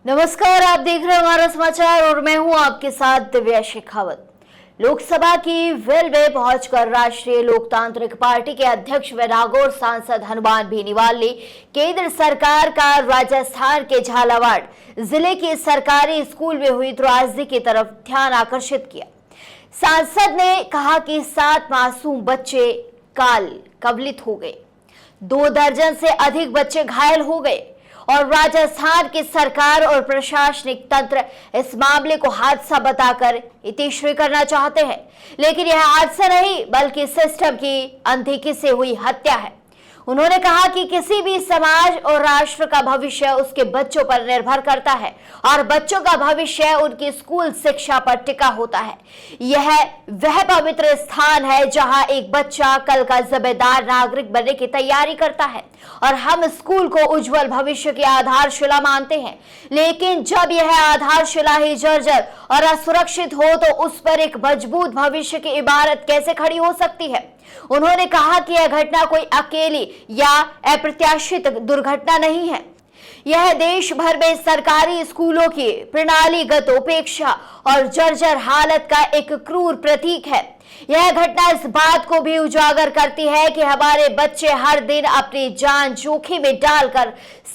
नमस्कार, आप देख रहे हैं हमारा समाचार और मैं हूं आपके साथ दिव्या शेखावत। लोकसभा की वेल में पहुंचकर राष्ट्रीय लोकतांत्रिक पार्टी के अध्यक्ष व नागौर सांसद हनुमान बेनीवाल ने केंद्र सरकार का राजस्थान के झालावाड़ जिले के सरकारी स्कूल में हुई त्रासदी की तरफ ध्यान आकर्षित किया। सांसद ने कहा कि 7 मासूम बच्चे काल कवलित हो गए, 2 दर्जन से अधिक बच्चे घायल हो गए और राजस्थान की सरकार और प्रशासनिक तंत्र इस मामले को हादसा बताकर इतिश्री करना चाहते हैं, लेकिन यह हादसा नहीं बल्कि सिस्टम की अनदेखी से हुई हत्या है। उन्होंने कहा कि किसी भी समाज और राष्ट्र का भविष्य उसके बच्चों पर निर्भर करता है और बच्चों का भविष्य उनकी स्कूल शिक्षा पर टिका होता है। यह वह पवित्र स्थान है जहां एक बच्चा कल का जिम्मेदार नागरिक बनने की तैयारी करता है और हम स्कूल को उज्जवल भविष्य की आधारशिला मानते हैं। लेकिन जब यह आधारशिला ही जर्जर और असुरक्षित हो तो उस पर एक मजबूत भविष्य की इमारत कैसे खड़ी हो सकती है। उन्होंने कहा कि यह घटना कोई अकेली या अप्रत्याशित दुर्घटना नहीं है, यह देश भर में सरकारी स्कूलों की प्रणालीगत उपेक्षा और जर्जर हालत का एक क्रूर प्रतीक है। यह घटना इस बात को भी उजागर करती है कि हमारे बच्चे हर दिन अपनी जान जोखिम में डालकर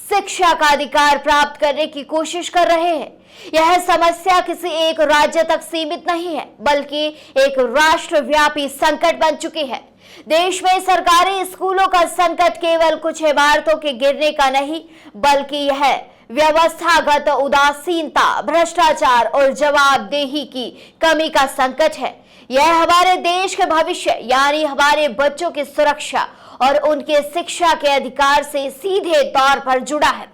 शिक्षा का अधिकार प्राप्त करने की कोशिश कर रहे हैं। यह समस्या किसी एक राज्य तक सीमित नहीं है बल्कि एक राष्ट्रव्यापी संकट बन चुकी है। देश में सरकारी स्कूलों का संकट केवल कुछ इमारतों के गिरने का नहीं बल्कि यह व्यवस्थागत उदासीनता, भ्रष्टाचार और जवाबदेही की कमी का संकट है। यह हमारे देश के भविष्य यानी हमारे बच्चों की सुरक्षा और उनके शिक्षा के अधिकार से सीधे तौर पर जुड़ा है।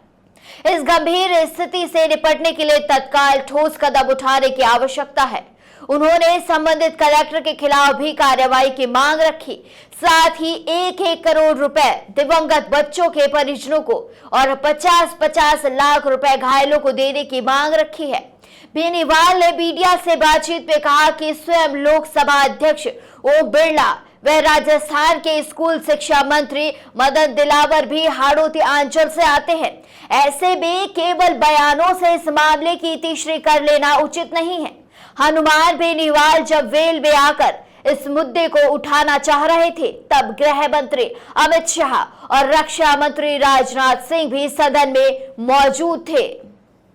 इस गंभीर स्थिति से निपटने के लिए तत्काल ठोस कदम उठाने की आवश्यकता है। उन्होंने संबंधित कलेक्टर के खिलाफ भी कार्रवाई की मांग रखी। साथ ही 1-1 करोड़ रुपए दिवंगत बच्चों के परिजनों को और 50-50 लाख रुपए घायलों को देने की मांग रखी है। बेनीवाल ने मीडिया से बातचीत में कहा कि स्वयं लोकसभा अध्यक्ष ओम बिरला व राजस्थान के स्कूल शिक्षा मंत्री मदन दिलावर भी हाड़ौती अंचल से आते हैं। ऐसे में केवल बयानों से इस मामले की इतिश्री कर लेना उचित नहीं है। हनुमान बेनीवाल जब वेल में आकर इस मुद्दे को उठाना चाह रहे थे तब गृह मंत्री अमित शाह और रक्षा मंत्री राजनाथ सिंह भी सदन में मौजूद थे।